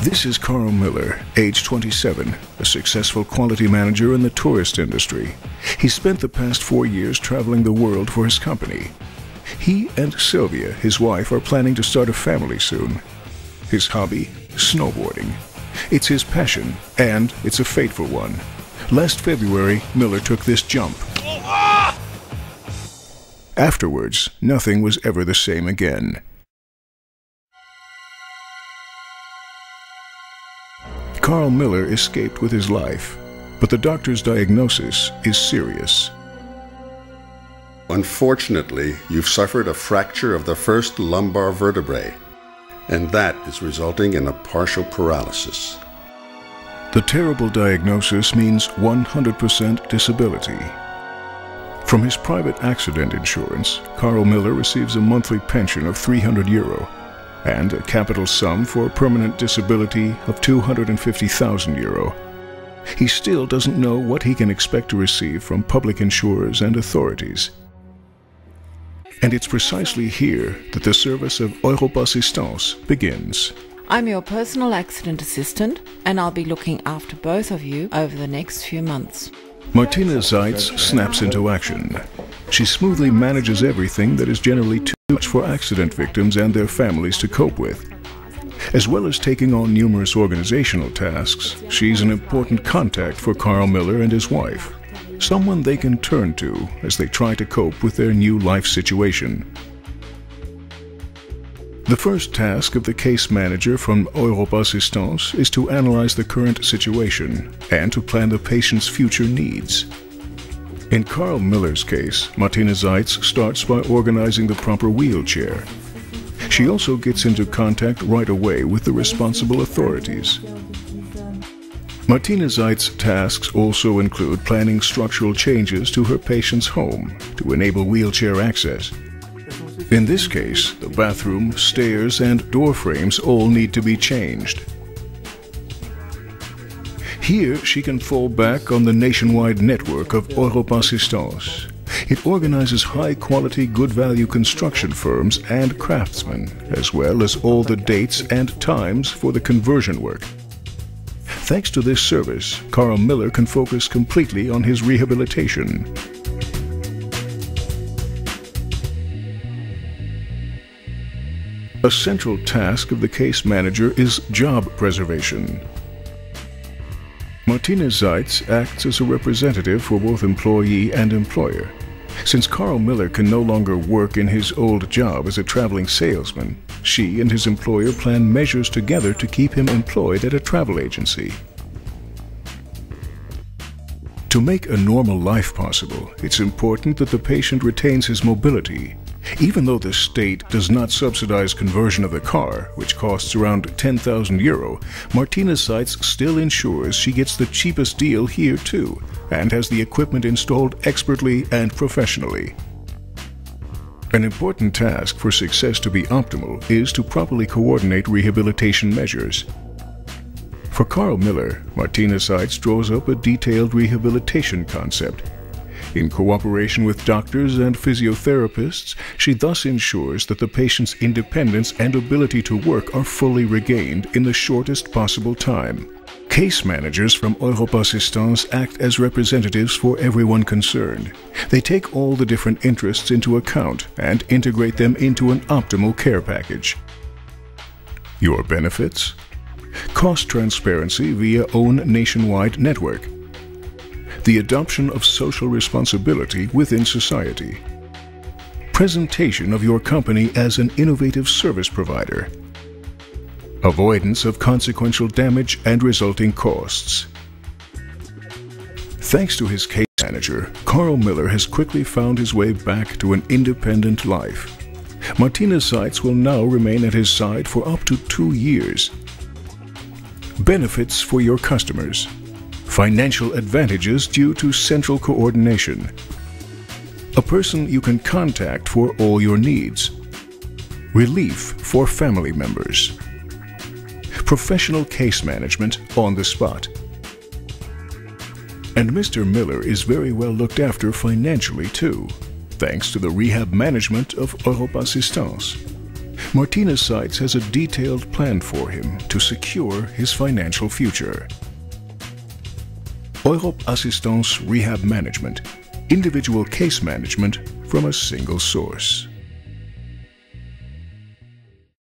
This is Carl Miller, age 27, a successful quality manager in the tourist industry. He spent the past 4 years traveling the world for his company. He and Sylvia, his wife, are planning to start a family soon. His hobby? Snowboarding. It's his passion, and it's a fateful one. Last February, Miller took this jump. Afterwards, nothing was ever the same again. Carl Miller escaped with his life, but the doctor's diagnosis is serious. Unfortunately, you've suffered a fracture of the first lumbar vertebrae, and that is resulting in a partial paralysis. The terrible diagnosis means 100% disability. From his private accident insurance, Carl Miller receives a monthly pension of €300 and a capital sum for permanent disability of €250,000. He still doesn't know what he can expect to receive from public insurers and authorities. And it's precisely here that the service of Europ Assistance begins. I'm your personal accident assistant, and I'll be looking after both of you over the next few months. Martina Zeitz snaps into action. She smoothly manages everything that is generally too much for accident victims and their families to cope with. As well as taking on numerous organizational tasks, she's an important contact for Carl Miller and his wife, someone they can turn to as they try to cope with their new life situation. The first task of the case manager from Europ Assistance is to analyze the current situation and to plan the patient's future needs. In Carl Miller's case, Martina Zeitz starts by organizing the proper wheelchair. She also gets into contact right away with the responsible authorities. Martina Zeitz's tasks also include planning structural changes to her patient's home to enable wheelchair access. In this case, the bathroom, stairs, and door frames all need to be changed. Here, she can fall back on the nationwide network of Europ Assistance. It organizes high-quality, good-value construction firms and craftsmen, as well as all the dates and times for the conversion work. Thanks to this service, Carl Miller can focus completely on his rehabilitation. A central task of the case manager is job preservation. Martina Zeitz acts as a representative for both employee and employer. Since Carl Miller can no longer work in his old job as a traveling salesman, she and his employer plan measures together to keep him employed at a travel agency. To make a normal life possible, it's important that the patient retains his mobility. Even though the state does not subsidize conversion of the car, which costs around €10,000, Martina Zeitz still ensures she gets the cheapest deal here too, and has the equipment installed expertly and professionally. An important task for success to be optimal is to properly coordinate rehabilitation measures. For Carl Miller, Martina Zeitz draws up a detailed rehabilitation concept. In cooperation with doctors and physiotherapists, she thus ensures that the patient's independence and ability to work are fully regained in the shortest possible time. Case managers from Europ Assistance act as representatives for everyone concerned. They take all the different interests into account and integrate them into an optimal care package. Your benefits? Cost transparency via own nationwide network. The adoption of social responsibility within society. Presentation of your company as an innovative service provider. Avoidance of consequential damage and resulting costs. Thanks to his case manager, Carl Miller has quickly found his way back to an independent life. Martina Zeitz will now remain at his side for up to 2 years. Benefits for your customers. Financial advantages due to central coordination. A person you can contact for all your needs. Relief for family members. Professional case management on the spot. And Mr. Miller is very well looked after financially too, thanks to the rehab management of Europ Assistance. Martinez Sites has a detailed plan for him to secure his financial future. Europ Assistance Rehab Management. Individual case management from a single source.